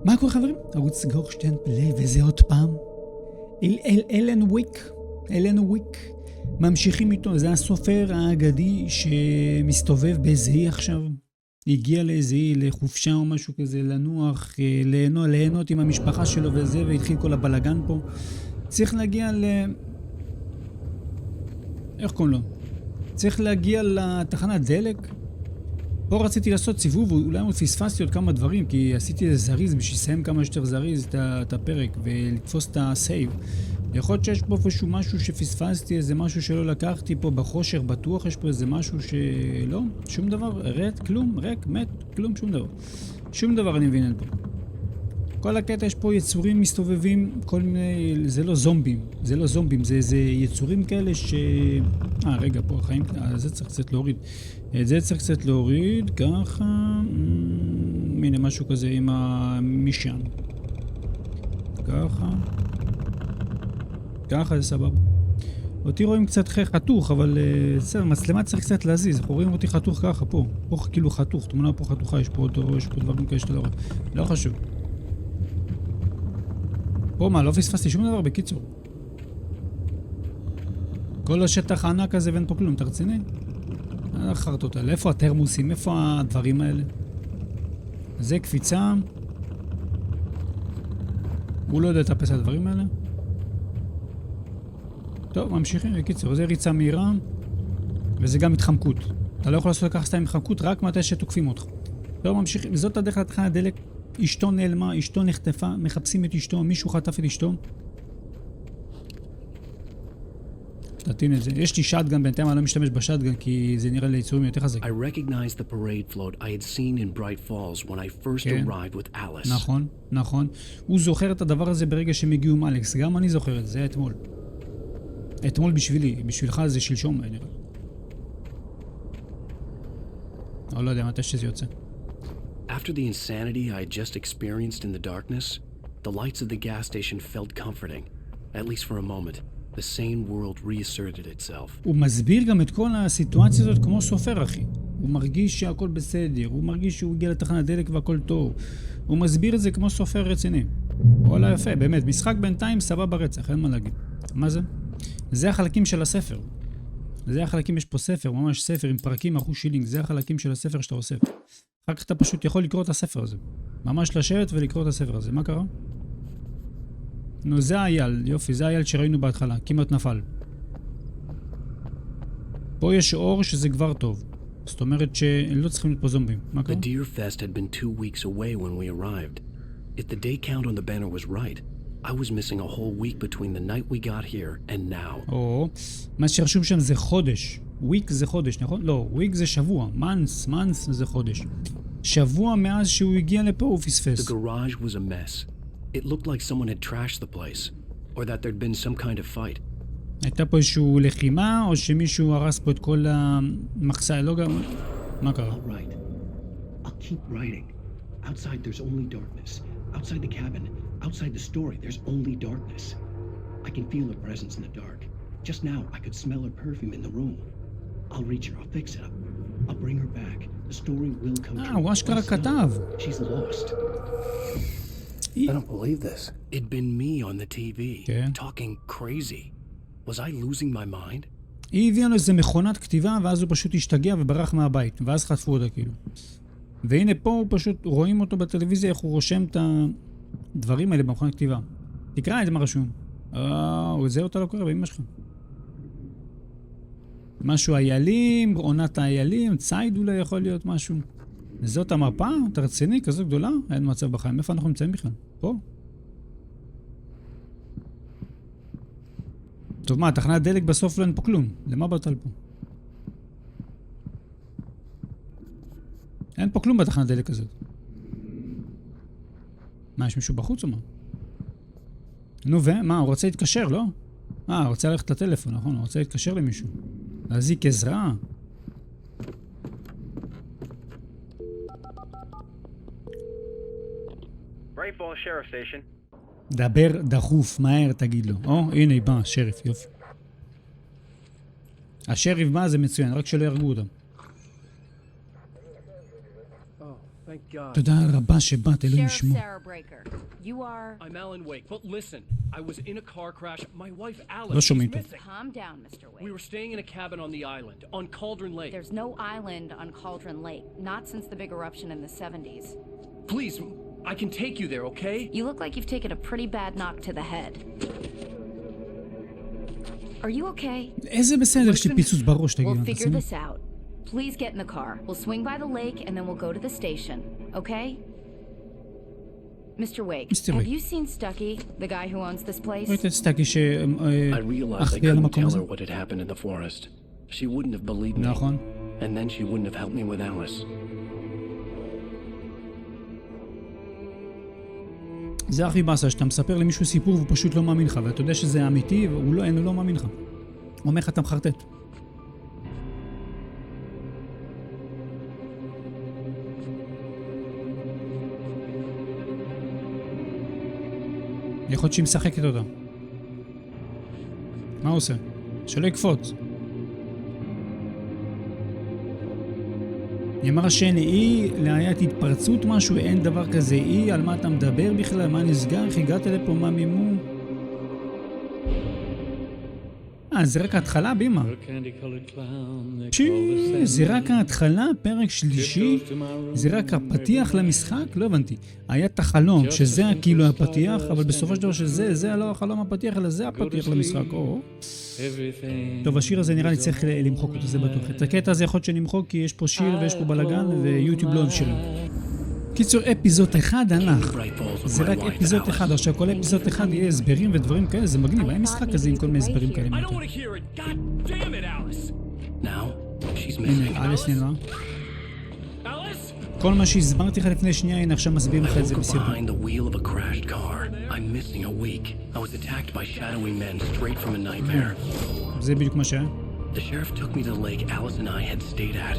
מה קורה חברים? ערוץ גורשטיין פליי, וזה עוד פעם. אלן וויק. ממשיכים איתו, זה הסופר האגדי שמסתובב באיזה אי עכשיו. הגיע לאיזה אי, לחופשה או משהו כזה, לנוח, ליהנות עם המשפחה שלו וזה, והתחיל כל הבלגן פה. צריך להגיע איך קוראים לו? צריך להגיע לתחנת דלק. פה רציתי לעשות סיבוב, אולי עוד פספסתי עוד כמה דברים, כי עשיתי איזה זריז בשביל לסיים כמה שיותר זריז את הפרק ולתפוס את הסייב. יכול להיות שיש פה איזשהו משהו שפספסתי, איזה משהו שלא לקחתי פה בחושך, בטוח יש פה איזה משהו שלא, שום דבר, כלום, ריק, מת, כלום, שום דבר. שום דבר אני מבין אין פה. כל הקטע יש פה יצורים מסתובבים, כל מיני, זה לא זומבים, זה איזה יצורים כאלה רגע, פה החיים, זה צריך קצת להוריד. את זה צריך קצת להוריד, ככה, הנה משהו כזה עם המשען. ככה זה סבבה. אותי רואים קצת חתוך, אבל מצלמה צריך קצת להזיז. אנחנו רואים אותי חתוך ככה, פה כאילו חתוך, תמונה פה חתוכה, יש פה דברים כאלה שאתה לא רואה. לא חשוב. פה מה, לא פספסתי שום דבר בקיצור. כל השטח הענק הזה ואין פה כלום, אתה רציני? אחרת אותה, איפה התרמוסים, איפה הדברים האלה? זה קפיצה. הוא לא יודע לטפס על הדברים האלה. טוב, ממשיכים, בקיצור, זה ריצה מהירה, וזה גם התחמקות. אתה לא יכול לעשות ככה סתם התחמקות, רק מתי שתוקפים אותך. טוב, ממשיכים, זאת הדרך לתחנת הדלק. אשתו נעלמה, אשתו נחטפה, מחפשים את אשתו, מישהו חטף את אשתו. תתאים את זה. יש לי שטגן, בינתיים אני לא משתמש בשטגן, כי זה נראה לי יצורים יותר חזק. I recognized the parade float I had seen in Bright Falls when I first arrived with Alice. נכון. הוא זוכר את הדבר הזה ברגע שהם הגיעו עם אלכס. גם אני זוכר את זה, זה אתמול. אתמול בשבילי, בשבילך זה שלשום, נראה. לא יודע מתי שזה יוצא. After the insanity I had just experienced in the darkness, the lights of the gas station felt comforting, at least for a moment. The sane world reasserted itself. הוא מסביר גם את כל הסיטואציה הזאת כמו סופר, אחי. הוא מרגיש שהכל בסדר, הוא מרגיש שהוא הגיע לתחנת דלק והכל טוב. הוא מסביר את זה כמו סופר רציני. וואלה יפה, באמת, משחק בינתיים סבבה רצח, אין מה להגיד. מה זה? זה החלקים של הספר. זה החלקים, יש פה ספר, ממש ספר עם פרקים אחוז שילינג, זה החלקים של הספר שאתה אוסף. אחר כך אתה פשוט יכול לקרוא את הספר הזה. ממש לשבת ולקרוא את הספר הזה. מה קרה? נו, זה האייל, יופי, זה האייל שראינו בהתחלה, כמעט נפל. פה יש אור שזה כבר טוב. זאת אומרת שלא צריכים להיות פה זומבים. מה קרה? The Deer Fest had been 2 weeks away when we arrived. If the day count on the banner was right, I was missing a whole week between the night we got here and now. מה שרשום שם זה חודש. וויק זה חודש, נכון? לא, וויק זה שבוע. מנס זה חודש. שבוע מאז שהוא הגיע לפה הוא פספס. The garage was a mess. It looked like someone had trashed the place, or that there'd been some kind of fight. הייתה פה איזשהו לחימה, או שמישהו הרס פה את כל המחסה, לא גם... מה קרה? All right. I'll keep writing. Outside there's only darkness. Outside the cabin, outside the story, there's only darkness. I can feel her presence in the dark. Just now, I could smell her perfume in the room. I'll reach her, I'll fix it up. I'll bring her back. The story will come true. הוא אשכרה כתב. She's lost. I don't believe this. It'd been me on the TV, talking crazy. Was I losing my mind? היא הביאה לו איזה מכונת כתיבה, ואז הוא פשוט השתגע וברח מהבית, ואז חטפו אותה כאילו. והנה פה הוא פשוט, רואים אותו בטלוויזיה, איך הוא רושם את הדברים האלה במכונת כתיבה. תקרא את זה מה רשום. זה אותה לא קורה באמא שלך. משהו איילים, עונת האיילים, צייד אולי יכול להיות משהו. זאת המפה? אתה רציני? כזו גדולה? אין מצב בחיים. איפה אנחנו נמצאים בכלל? פה? טוב, מה, תחנת דלק בסוף לא אין פה כלום. למה באת על פה? אין פה כלום בתחנת דלק הזאת. מה, יש מישהו בחוץ או מה? נו ומה, הוא רוצה להתקשר, לא? הוא רוצה ללכת לטלפון, נכון? הוא רוצה להתקשר למישהו. להזיק עזרה. דבר דחוף, מהר תגיד לו. הנה בא, השריף, יופי. השריף בא, זה מצוין, רק שלא ירגו אותם. God. תודה רבה שבאת, אלוהים ישמור. You are... I'm Alan Wake, but listen, I was in a car crash. My wife Alice לא is שומעים טוב. missing. Calm down, Mr. Wake. We were staying in a cabin on the island, on Cauldron Lake. There's no island on Cauldron Lake, not since the big eruption in the 70s. Please, I can take you there, okay? You look like you've taken a pretty bad knock to the head. Are you okay? איזה בסדר שפיצוץ בראש, תגיד. We'll figure this out. Please get in the car. We'll swing by the lake and then we'll go to the station, okay? Mr. Wake, have you seen Stucky, the guy who owns this place? ראית את סטאקי I realized I שאחראי על couldn't המקום tell הזה? her what had happened in the forest. She wouldn't have believed me. נכון. And then she wouldn't have helped me with Alice. זה הכי באסה, שאתה מספר למישהו סיפור והוא פשוט לא מאמין לך, ואתה יודע שזה אמיתי והוא לא מאמין לך. הוא אומר לך, אתה מחרטט. יכול להיות שהיא משחקת אותה. מה הוא עושה? שלא יקפוץ. היא אמרה שאין אי, להיית התפרצות משהו, אין דבר כזה אי, על מה אתה מדבר בכלל, מה נסגר, איך הגעת לפה, מה מימו? זה רק ההתחלה, בימה. זה רק ההתחלה, פרק שלישי, זה רק הפתיח למשחק, לא הבנתי. היה את החלום, שזה כאילו הפתיח, אבל בסופו של דבר שזה לא החלום הפתיח, אלא זה הפתיח למשחק, טוב, השיר הזה נראה לי צריך למחוק אותו, זה בטוח. את הקטע הזה יכול להיות שנמחוק, כי יש פה שיר ויש פה בלגן, ויוטיוב לא אוהב שירים. קיצור, אפיזוד אחד הלך. זה רק אפיזוד אחד, עכשיו כל אפיזוד אחד יהיה הסברים ודברים כאלה, זה מגניב. היה משחק כזה עם כל מיני הסברים כאלה. הנה, אליס נראה. כל מה שהסברתי לך לפני שנייה, הנה עכשיו מסבירים לך את זה בסרטון. זה בדיוק מה שהיה. The sheriff took me to the lake Alice and I had stayed at,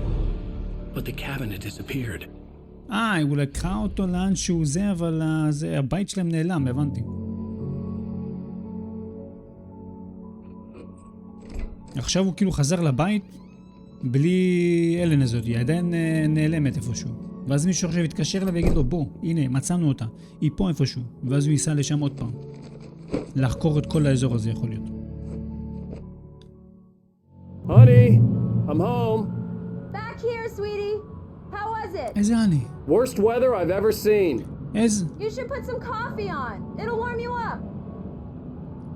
but the cabin had disappeared. הוא לקחה אותו לאן שהוא זה, אבל הבית שלהם נעלם, הבנתי. עכשיו הוא כאילו חזר לבית בלי אלן הזאת, היא עדיין נעלמת איפשהו. ואז מישהו עכשיו יתקשר לה ויגיד לו, בוא, הנה, מצאנו אותה, היא פה איפשהו. ואז הוא ייסע לשם עוד פעם. לחקור את כל האזור הזה יכול להיות. Honey, I'm home. Back here, sweetie. How was it? איזה אני? Worst weather I've ever seen. איזה? You should put some coffee on. It'll warm you up.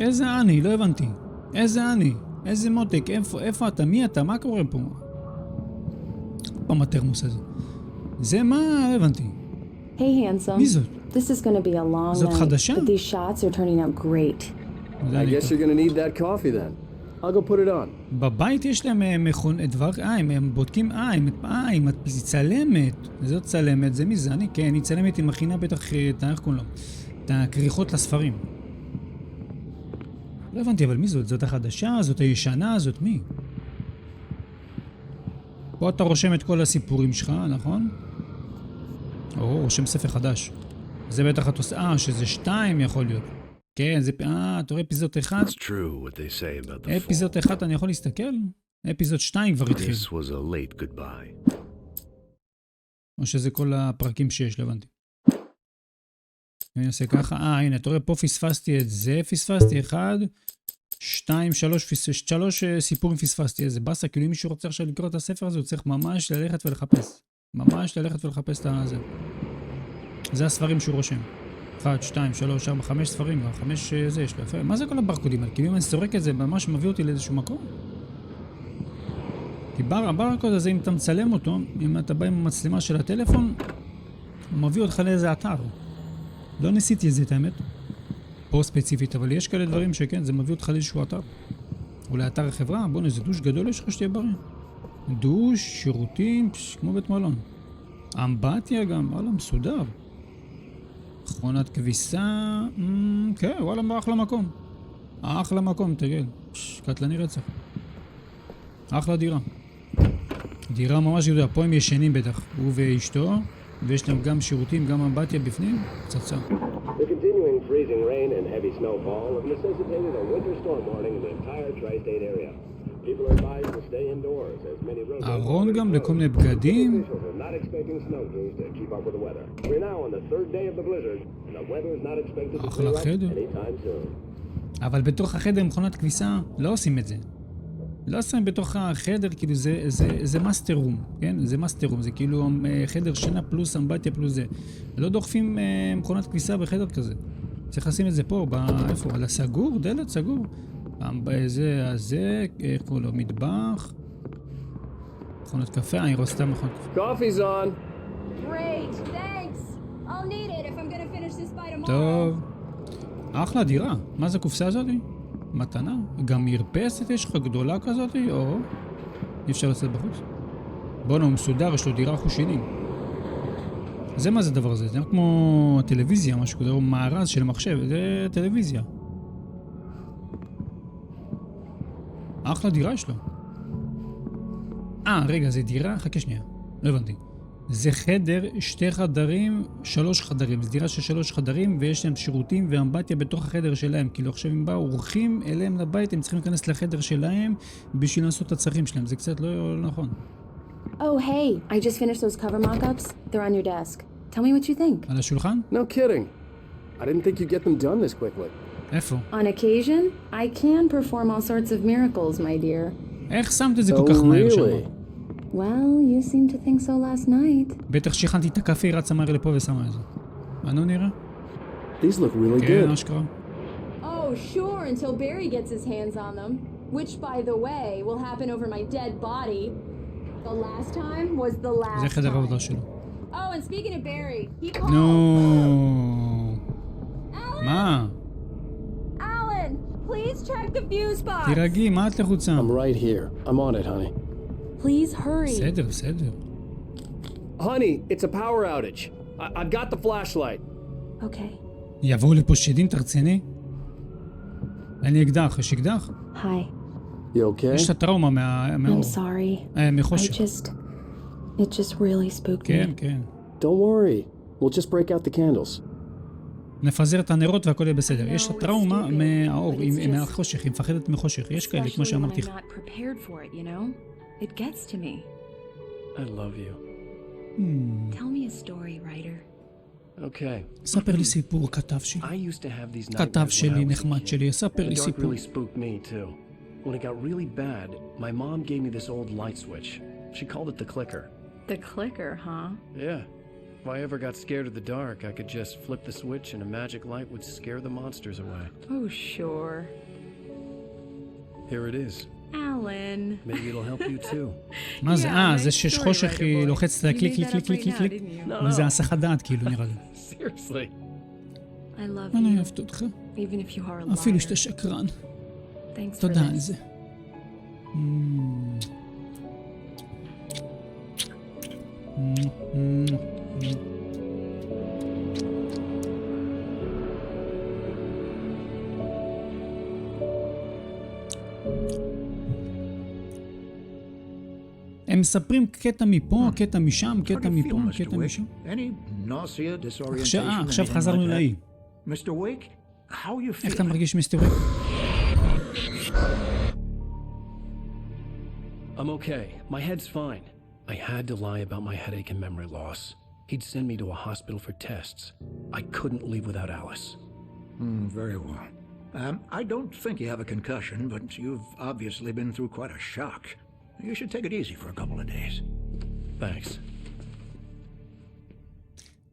איזה אני? לא הבנתי. איזה אני? איזה מותק? איפה אתה? מי אתה? מה קורה פה? פעם התרמוס הזה. זה מה? לא הבנתי. Hey, handsome. מי זאת? This is going to be a long זאת night, חדשה? but these shots are turning out great. I guess you're gonna need that coffee then. I'll go put it on. בבית יש להם מכון דבר, הם בודקים, היא צלמת. זאת צלמת, זה מי זה? אני, כן, היא צלמת, היא מכינה בטח איך קוראים לו? את הכריכות לספרים. לא הבנתי, אבל מי זאת? זאת החדשה? זאת הישנה? זאת מי? פה אתה רושם את כל הסיפורים שלך, נכון? רושם ספר חדש. זה בטח את עושה, שזה 2 יכול להיות. כן, זה, אתה רואה אפיזוד 1? אפיזוד 1 אני יכול להסתכל? אפיזוד 2 כבר התחיל. או שזה כל הפרקים שיש, לבנתי. אני אעשה ככה, הנה, אתה רואה, פה פספסתי את זה, פספסתי 1, 2, 3 סיפורים פספסתי, איזה בסה, כאילו אם מישהו רוצה עכשיו לקרוא את הספר הזה, הוא צריך ממש ללכת ולחפש. ממש ללכת ולחפש את הזה. זה הספרים שהוא רושם. 1, 2, 3, 4, 5 ספרים, 5 זה יש לו. יפה. מה זה כל הברקודים האלה? כאילו אם אני סורק את זה, ממש מביא אותי לאיזשהו מקום. כי הברקוד הזה, אם אתה מצלם אותו, אם אתה בא עם המצלמה של הטלפון, הוא מביא אותך לאיזה אתר. לא ניסיתי את זה, את האמת. פה ספציפית, אבל יש כאלה דברים שכן, זה מביא אותך לאיזשהו אתר. אולי אתר החברה, בוא איזה דוש גדול יש לך שתהיה בריא. דוש, שירותים, כמו בית מלון. אמבטיה גם, וואלה, מסודר. מכונת כביסה, כן, וואלה, אחלה מקום. אחלה מקום, תגיד. קטלני רצח. אחלה דירה. דירה ממש גדולה, פה הם ישנים בטח. הוא ואשתו, ויש להם גם שירותים, גם אמבטיה בפנים. צצה. The continuing freezing rain and heavy snowfall have necessitated a winter storm warning in the entire tri-state area. People are advised to stay indoors as many roads ארון גם לכל מיני בגדים. officials are not expecting snow days to keep up with the weather. We're now on the third day of the blizzard, and the weather is not expected to אחלה clear up חדר. anytime soon. אבל בתוך החדר מכונת כביסה לא עושים את זה. לא עושים בתוך החדר, כאילו זה מאסטר רום, כן? זה מאסטר רום, זה כאילו חדר שינה פלוס אמבטיה פלוס זה. לא דוחפים מכונת כביסה בחדר כזה. צריך לשים את זה פה, איפה? על הסגור? דלת סגור. זה, איך קוראים לו? מטבח. מכונת קפה, אני רואה סתם מכונת קפה. Coffee's on. Great, thanks. I'll need it if I'm gonna finish this by tomorrow. טוב. אחלה דירה. מה זה הקופסה הזאת? מתנה? גם מרפסת יש לך גדולה כזאת? או... אי אפשר לצאת בחוץ? בואו הוא מסודר, יש לו דירה חושינים. זה מה זה דבר הזה? זה כמו טלוויזיה, משהו כזה, או מארז של מחשב. זה טלוויזיה. אחלה דירה יש לו. רגע, זה דירה? חכה שנייה. לא הבנתי. זה חדר, 2 חדרים, 3 חדרים. זה דירה של 3 חדרים, ויש להם שירותים ואמבטיה בתוך החדר שלהם. כאילו עכשיו אם באו אורחים אליהם לבית, הם צריכים להיכנס לחדר שלהם בשביל לעשות את הצרכים שלהם. זה קצת לא נכון. Oh, hey, I just finished those cover mock-ups. They're on your desk. Tell me what you think. על השולחן? No kidding. I didn't think you'd get them done this quickly. איפה? On occasion, I can perform all sorts of miracles, my dear. איך שמת את זה כל כך מהר שם? Well, you seem to think so last night. בטח שכנתי את הקפה, היא רצה מהר לפה ושמה את זה. אנו נראה? These look really כן, good. אשכרה. Oh, sure, until Barry gets his hands on them. Which, by the way, will happen over my dead body. The last time was the last זה חדר time. העבודה שלו. Oh, and speaking of Barry, he called. נו. Alan! מה? Alan, please check the fuse box. תירגעי, מה את לחוצה? I'm right here. I'm on it, honey. Please hurry. בסדר, בסדר. Honey, it's a power outage. I've got the flashlight. Okay. יבואו לפה שדים, תרציני? אין לי אקדח, יש אקדח? Hi. You okay? יש את הטראומה מהאור. I'm sorry. מחושך. It just really spooked כן, me. כן. Don't worry. We'll just break out the candles. נפזר את הנרות והכל יהיה בסדר. יש את הטראומה מהאור, מהחושך, היא מפחדת מחושך. יש כאלה, כמו שאמרתי. Especially when I'm not prepared for it, you know? It gets to me. I love you. Tell me a story, writer. Okay. ספר לי סיפור, כתב שלי. I used to have these nightmares כתב when I שלי, was a נחמד kid. שלי, ספר The לי dark סיפור. really spooked me too. When it got really bad, my mom gave me this old light switch. She called it the clicker. The clicker, huh? Yeah. If I ever got scared of the dark, I could just flip the switch and a magic light would scare the monsters away. Oh, sure. Here it is. Alan. Maybe it'll help you too. מה זה? זה שיש חושך, היא לוחצת על קליק, קליק, קליק, קליק, קליק. מה זה הסחת דעת, כאילו, נראה לי. Seriously. I love אני you, אוהבת אותך. even if you are a אפילו liar. שאתה שקרן. Thanks for תודה על this. זה. הם מספרים קטע מפה, קטע משם, קטע מפה, קטע משם. עכשיו חזרנו לאי. Mr. Wake, how are you איך אתה feeling? מרגיש, מיסטר וויק? I'm okay. My head's fine. I had to lie about my headache and memory loss. He'd send me to a hospital for tests. I couldn't leave without Alice. Very well. I don't think you have a concussion, but you've obviously been through quite a shock. You should take it easy for a couple of days. Thanks.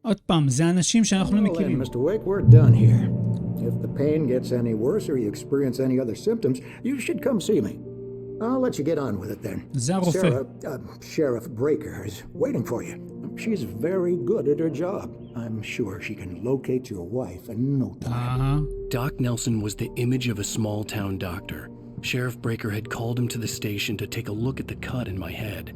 עוד פעם, זה אנשים שאנחנו לא Well, then, מכירים. Mr. Wake, we're done here. If the pain gets any worse or you experience any other symptoms, you should come see me. I'll let you get on with it then. זה הרופא. Sheriff Breaker is waiting for you. She's very good at her job. I'm sure she can locate your wife in no time. Doc Nelson was the image of a small-town doctor. Sheriff Breaker had called him to the station to take a look at the cut in my head.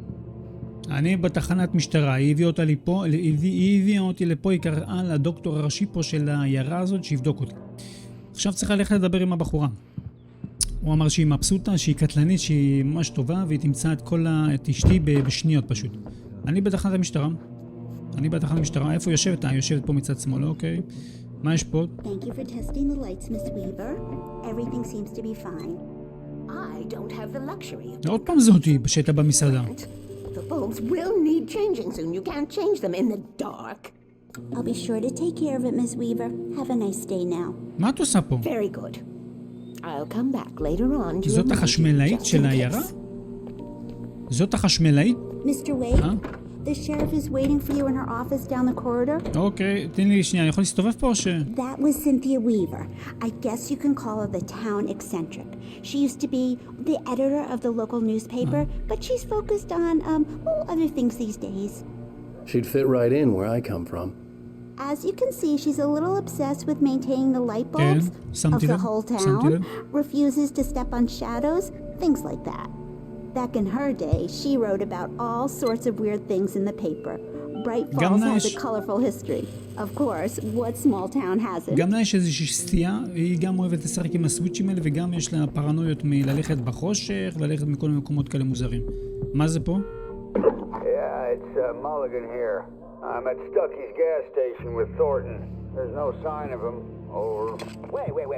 אני בתחנת משטרה, היא הביאה אותה לפה, היא הביאה אותי לפה, היא קראה לדוקטור הראשי פה של העיירה הזאת שיבדוק אותי. עכשיו צריכה ללכת לדבר עם הבחורה. הוא אמר שהיא מבסוטה, שהיא קטלנית, שהיא ממש טובה, והיא תמצא את אשתי בשניות פשוט. אני בתחנת המשטרה. איפה יושבת? יושבת פה מצד שמאל, אוקיי. מה יש פה? Thank you for testing the lights, Miss Weaver. Everything seems to be fine. I don't have the luxury of עוד פעם זה אותי שהייתה במסעדה. the bulbs will need changing soon. You can't change them in the dark. I'll be sure to take care of it, Miss Weaver. Have a nice day now. מה את עושה פה? Very good. I'll come back later on. זאת החשמלאית של העיירה? זאת החשמלאית? Mr. Wade, the sheriff is waiting for you in her office down the corridor. אוקיי, תן לי שנייה, אני יכול להסתובב פה או ש... That was Cynthia Weaver. I guess you can call her the town eccentric. She used to be the editor of the local newspaper, but she's focused on, other things these days. She'd fit right in where I come from. As you can see, she's a little obsessed with maintaining the light bulbs of the whole town, refuses to step on shadows, things like that. Back in her day, she wrote about all sorts of weird things in the paper. Bright Falls has a colorful history. Of course, what small town hasn't? גם לה יש איזושהי סטייה, היא גם אוהבת לשחק עם הסוויצ'ים האלה, וגם יש לה פרנויות מללכת בחושך, ללכת מכל מיני מקומות כאלה מוזרים. מה זה פה? Yeah, it's Mulligan here. I'm at Stucky's gas station with Thornton. There's no sign of him. Over.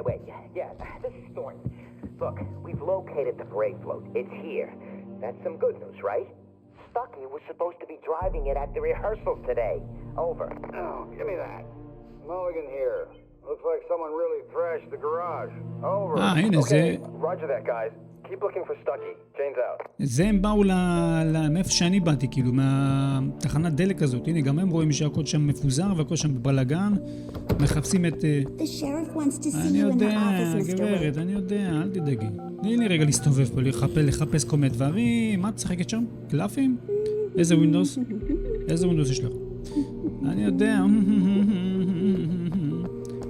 Wait. Yeah, this is Thornton. Look, we've located the brake float. It's here. That's some good news, right? Stucky was supposed to be driving it at the rehearsal today. Over. Oh, give me that. Mulligan here. Looks like someone really thrashed the garage. Over. הנה זה... Roger that, guys. Keep looking for Stucky. Chains out. זה הם באו מאיפה שאני באתי, כאילו, מהתחנת דלק הזאת. הנה, גם הם רואים שהכל שם מפוזר והכל שם בבלגן. מחפשים את... אני יודע, גברת, אני יודע, אל תדאגי. תני לי רגע להסתובב פה, לחפש כל מיני דברים. מה את משחקת שם? קלפים? איזה ווינדוס? איזה ווינדוס יש לך? אני יודע.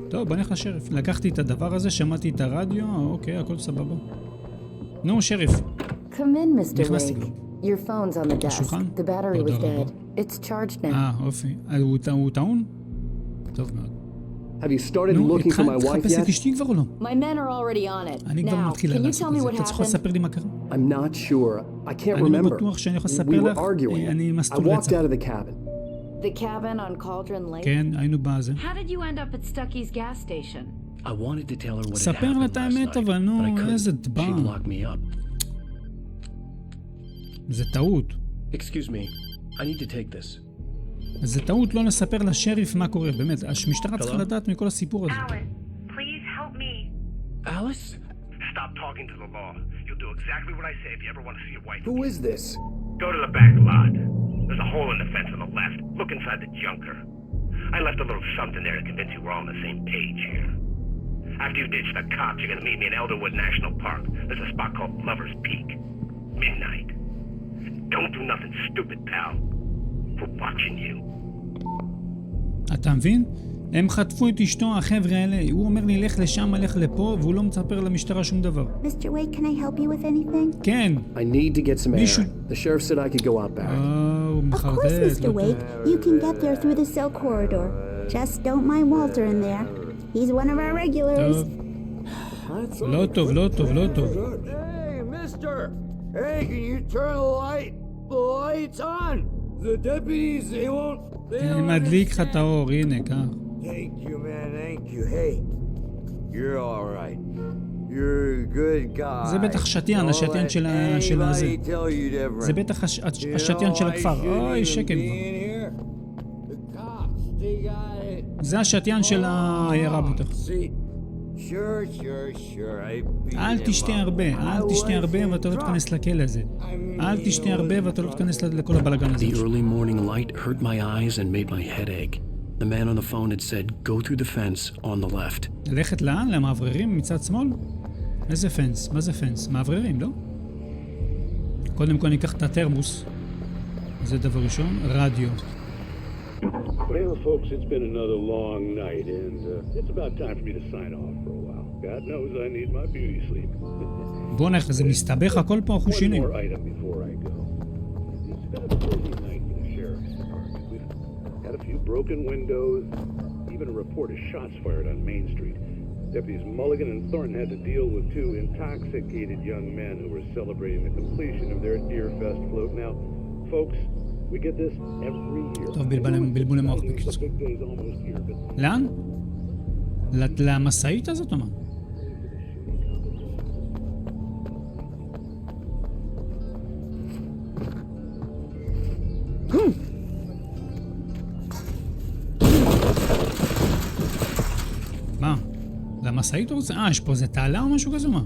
טוב, בוא נלך לשריף. לקחתי את הדבר הזה, שמעתי את הרדיו, אוקיי, הכל סבבה. נו, שריף. Come in, Mr. Wake. Your phone's on the desk. The battery was dead. It's charged now. אופי. הוא טעון? טוב מאוד. Have you started looking for my wife תחפש yet? את אשתי כבר או לא? My men are already on it. אני כבר מתחילה לעשות את זה. אתה צריך לספר לי מה קרה? I'm not sure. I can't אני לא remember. בטוח שאני יכול We לספר were לך. arguing. אני I מסתול walked רצח. out of the cabin. The cabin on Cauldron Lake? כן, היינו בזה. How did you end up at Stucky's gas station? I wanted to tell her what had ספר לה happened את last האמת, night, אבל נו, but I couldn't. איזה דבא. She'd lock me up. זה טעות. Excuse me. I need to take this. זה טעות לא לספר לשריף מה קורה, באמת. המשטרה צריכה לדעת מכל הסיפור הזה. Please help me. Alice? Stop talking to the law. You'll do exactly what I say if you ever want to see your wife. Who is this? Go to the back lot. There's a hole in the fence on the left. Look inside the junker. I left a little something there to convince you we're all on the same page here. After you ditch the cops, you're gonna meet me in Elderwood National Park. There's a spot called Lover's Peak. Midnight. Don't do nothing stupid, pal. We're watching you. אתה מבין? הם חטפו את אשתו, החבר'ה האלה. הוא אומר לי, לך לשם, לך לפה, והוא לא מצפר למשטרה שום דבר. Mr. Wade, can I help you with anything? כן. I need to get some air. The sheriff said I could go out back. Of course, Mr. Wade. You can get there through the cell corridor. Just don't mind Walter in there. He's one of our regulars. לא טוב, לא טוב, לא טוב. Hey, mister! Hey, can you turn the light? The light's on! The deputies, they won't... אני מדליק לך את האור, הנה, כך. Thank you, man, thank you. Hey, you're all right. You're a good guy. זה בטח שתיין, השתיין של הזה. זה בטח השתיין של הכפר. אוי, שקט כבר. זה השתיין של העיירה בטח. אל תשתה הרבה ואתה לא תכנס לכלא הזה. אל תשתה הרבה ואתה לא תכנס לכל הבלגן הזה. The early morning light hurt my eyes and made my head ache. The man on the phone had said, go through the fence on the left. ללכת לאן? למעבררים מצד שמאל? איזה פנס? מה זה פנס? מעבררים, לא? קודם כל ניקח את התרמוס. זה דבר ראשון. רדיו. Well, folks, it's been another long night, and it's about time for me to sign off for a while. God knows I need my beauty sleep. בוא נלך, זה מסתבך הכל פה החושינים. One more item before I go. It's been a busy night for the sheriff's department. We've had a few broken windows, even a report of shots fired on Main Street. Deputies Mulligan and Thornton had to deal with two intoxicated young men who were celebrating the completion of their Deer Fest float. Now, folks, we get this every year. טוב, בלבול למוח בקיצור. לאן? למסעית הזאת או מה? למסעית הוא רוצה? יש פה איזה תעלה או משהו כזה, מה?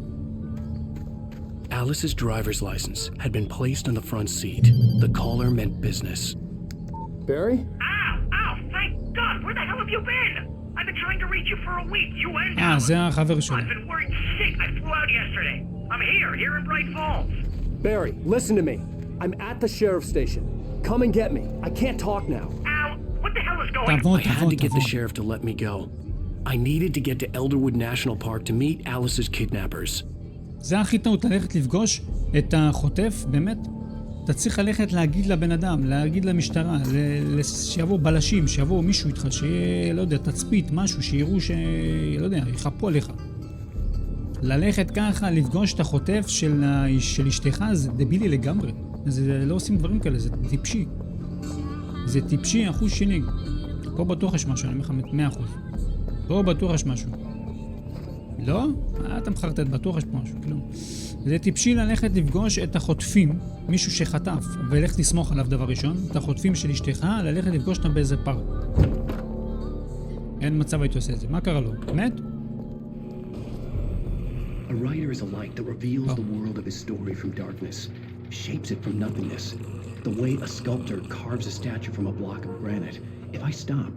Alice's driver's license had been placed on the front seat. The caller meant business. Barry? Ow! Thank God! Where the hell have you been? I've been trying to reach you for a week. You and Alice. זה החבר שלו. I've been worried sick. I flew out yesterday. I'm here in Bright Falls. Barry, listen to me. I'm at the sheriff's station. Come and get me. I can't talk now. Al, what the hell is going on? I had to get the sheriff to let me go. I needed to get to Elderwood National Park to meet Alice's kidnappers. זה הכי טעות, ללכת לפגוש את החוטף, באמת. אתה צריך ללכת להגיד לבן אדם, להגיד למשטרה, שיבוא בלשים, שיבוא מישהו איתך, שיהיה, לא יודע, תצפית, משהו, שיראו לא יודע, יחפו עליך. ללכת ככה, לפגוש את החוטף של אשתך, זה דבילי לגמרי. לא עושים דברים כאלה, זה טיפשי. זה טיפשי, אחוז שני. פה בטוח יש משהו, אני מחמת 100%. פה בטוח יש משהו. לא? אתה מחרטט, בטוח יש פה משהו, כלום. זה טיפשי ללכת לפגוש את החוטפים, מישהו שחטף, ולכת לסמוך עליו דבר ראשון, את החוטפים של אשתך, ללכת לפגוש אותם באיזה פארק. אין מצב הייתי עושה את זה. מה קרה לו? מת? A writer is a light that reveals the world of his story from darkness, shapes it from nothingness. The way a sculptor carves a statue from a block of granite. If I stop,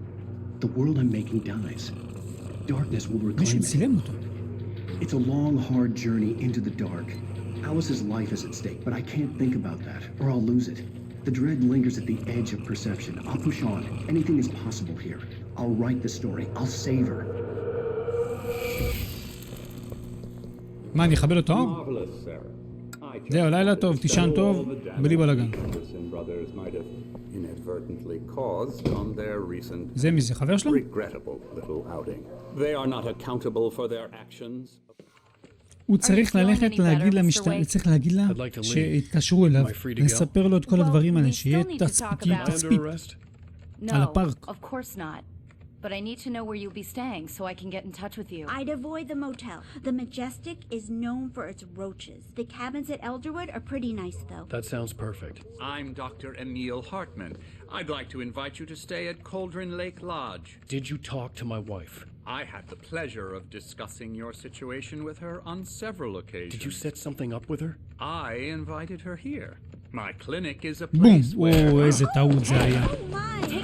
the world I'm making dies. Darkness will reclaim it. It's a long, hard journey into the dark. Alice's life is at stake, but I can't think about that, or I'll lose it. The dread lingers at the edge of perception. I'll push on. Anything is possible here. I'll write the story. I'll save her. מה, אני אכבל אותו? זהו, לילה טוב, תישן טוב, בלי בלגן. זה מי זה, חבר שלו? הוא צריך ללכת להגיד למשטרה, צריך להגיד לה שהתקשרו אליו, לספר לו את כל הדברים האלה, שיהיה תצפית על הפארק. But I need to know where you'll be staying so I can get in touch with you. I'd avoid the motel. The Majestic is known for its roaches. The cabins at Elderwood are pretty nice, though. That sounds perfect. I'm Dr. Emil Hartman. I'd like to invite you to stay at Cauldron Lake Lodge. Did you talk to my wife? I had the pleasure of discussing your situation with her on several occasions. Did you set something up with her? I invited her here. My clinic is a place where... בום, איזה טעות זה היה.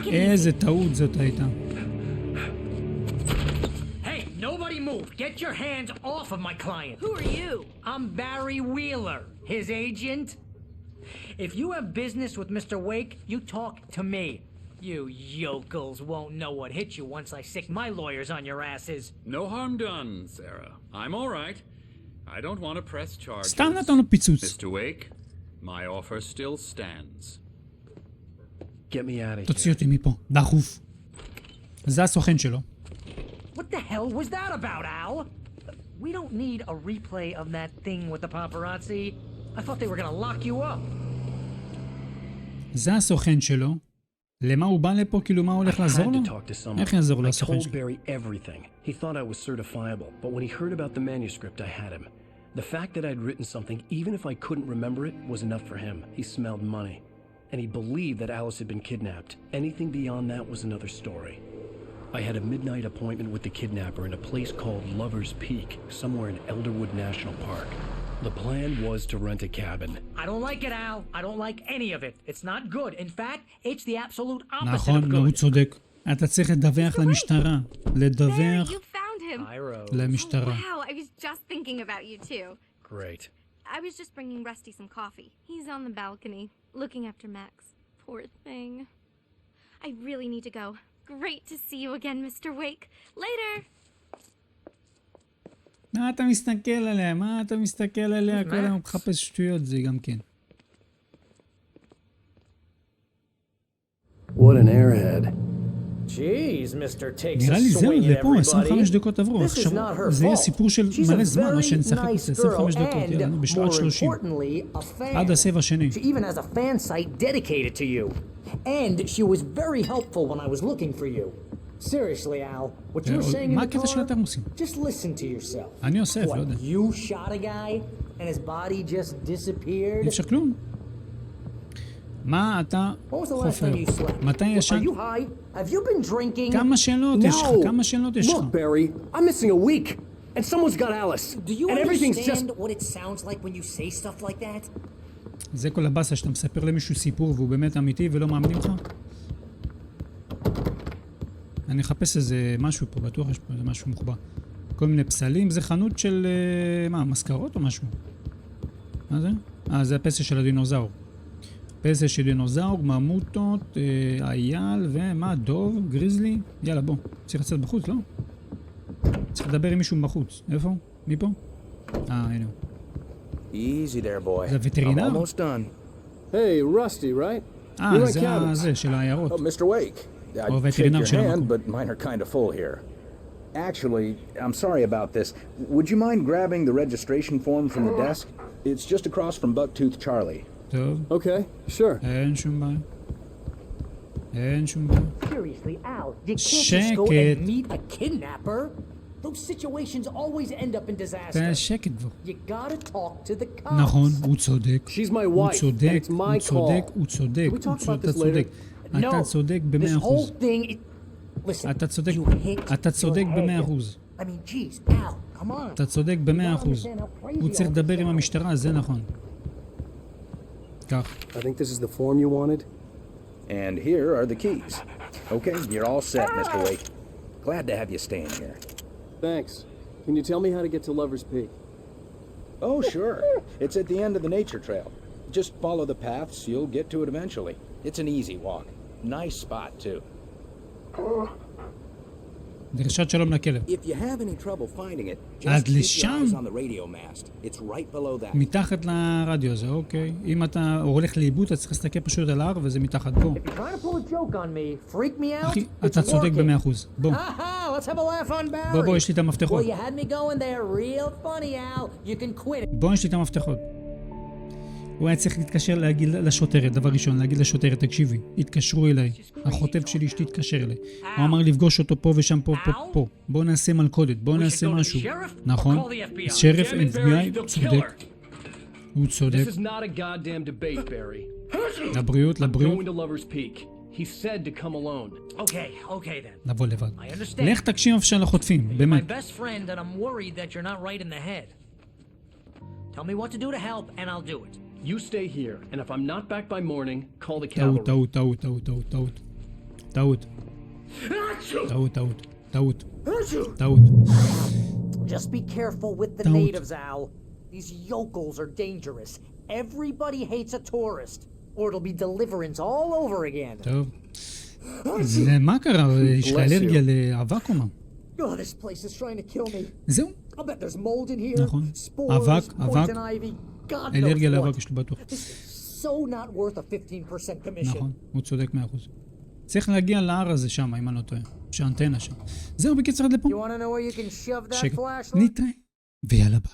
איזה טעות זאת הייתה. Nobody move. Get your hands off of my client. Who are you? I'm Barry Wheeler, his agent. If you have business with Mr. Wake, you talk to me. You yokels won't know what hit you once I sick my lawyers on your asses. No harm done, Sarah. I'm all right. I don't want to press charges. סתם נתנו פיצוץ. Mr. Wake, my offer still stands. Get me out of here. תוציא אותי מפה, דחוף. זה הסוכן שלו. What the hell was that about, Al? We don't need a replay of that thing with the paparazzi. I thought they were gonna lock you up. זה הסוכן שלו. למה הוא בא לפה? כאילו מה הולך לעזור לו? איך יעזור לו הסוכן שלו? I told Barry everything. He thought I was certifiable, but when he heard about the manuscript, I had him. The fact that I'd written something, even if I couldn't remember it, was enough for him. He smelled money. And he believed that Alice had been kidnapped. Anything beyond that was another story. I had a midnight appointment with the kidnapper in a place called Lover's Peak, somewhere in Elderwood National Park. The plan was to rent a cabin. I don't like it, Al. I don't like any of it. It's not good. In fact, it's the absolute opposite נכון, of הוא good. צודק. אתה צריך לדווח למשטרה. לדווח למשטרה. Wow, I was just thinking about you too. Great. I was just bringing Rusty some coffee. He's on the balcony, looking after Max. Poor thing. I really need to go. Great to see you again, Mr. Wake. Later. מה אתה מסתכל עליה? מה אתה מסתכל עליה? כל היום מחפש שטויות, זה גם כן. What an airhead. Jeez, Mr. Takes נראה a לי זהו, swing at ופה 25 everybody. דקות עברו. עכשיו זה יהיה סיפור של מלא זמן, מה שנצטרך את 25 דקות. יאללה, בשעת 30. עד הסבב השני. She even has a fan site dedicated to you. And she was very helpful when I was looking for you. Seriously, Al, what you were saying in the car, just listen to yourself. אני אוסף, לא יודע. What, you shot a guy and his body just disappeared? אי אפשר כלום. מה אתה חופר? מתי ישן? Have you been drinking? כמה שאלות יש לך? כמה שאלות יש לך? Look, Barry, I'm missing a week. and someone's got Alice. Do you and everything's just... understand what it sounds like when you say stuff like that? זה כל הבאסה שאתה מספר למישהו סיפור והוא באמת אמיתי ולא מאמינים לך. אני אחפש איזה משהו פה, בטוח יש פה איזה משהו מוחבא. כל מיני פסלים, זה חנות של... מה, מזכרות או משהו? מה זה? זה הפסל של הדינוזאור. פסל של דינוזאור, ממוטות, אייל ומה, דוב, גריזלי. יאללה בוא, צריך לצאת בחוץ, לא? צריך לדבר עם מישהו בחוץ. איפה? מי פה? הנה. Easy there, boy. זה וטרינר? I'm almost done. Hey, Rusty, right? זה של העיירות. Oh, Mr. Wake. I'd shake your hand, but mine are kind of full here. Actually, I'm sorry about this. Would you mind grabbing the registration form from the desk? It's just across from Bucktooth Charlie. טוב. Okay, sure. אין שום בעיה. אין שום בעיה. Seriously, Al, you can't just go and meet a kidnapper. Those situations always end up in disaster. שקט בו. You gotta talk to the cops. נכון, הוא צודק. She's my wife. הוא צודק, It's my call. הוא צודק. Can we talk about אתה this צודק. later? אתה צודק ב-100%. Listen, אתה צודק. אתה צודק ב-100%. I mean, geez, Al, come on. אתה צודק ב-100%. הוא צריך לדבר עם המשטרה, זה נכון. כך. I think this is the form you wanted. And here are the keys. Okay, you're all set, Mr. Wake. Glad to have you staying here. Thanks. Can you tell me how to get to Lover's Peak? Oh, sure. It's at the end of the nature trail. Just follow the paths, you'll get to it eventually. It's an easy walk. Nice spot, too. דרישת שלום לכלב. If you have any trouble finding it, just keep your eyes on the radio mast. It's right below that. מתחת לרדיו הזה, אוקיי. אם אתה הולך לאיבוד, אתה צריך להסתכל פשוט על ההר, וזה מתחת בו. אחי, אתה צודק ב-100%. בוא. בוא, יש לי את המפתחות. בוא, יש לי את המפתחות. הוא היה צריך להתקשר להגיד לשוטרת, דבר ראשון, להגיד לשוטרת, תקשיבי, התקשרו אליי, החוטף שלי שתתקשר אליי. הוא אמר לפגוש אותו פה ושם, פה. בואו נעשה מלכודת, בואו נעשה משהו. נכון? שריף, FBI, צודק. הוא צודק. לבריאות. לבוא לבד. לך תקשיב אפשר לחוטפים, באמת. Tell me what to do to help and I'll do it. You stay here, and if I'm not back by morning, call the cavalry. טעות. Just be careful with the natives, Al. These yokels are dangerous. Everybody hates a tourist, or it'll be deliverance all over again. טוב. מה קרה? יש לך אלרגיה לאבק או מה? Oh, this place is trying to kill me. זהו. I'll bet there's mold in here. נכון. Spores, אבק. poison ivy. God knows אלרגיה what. לאבק יש לו בטוח. This is so not worth a 15% commission. נכון, הוא צודק 100%. צריך להגיע להר הזה שם, אם אני לא טועה. שהאנטנה שם. זהו, בקיצר עד לפה. You want to know where you can shove that שקט. flashlight? נתראה. ויאללה ביי.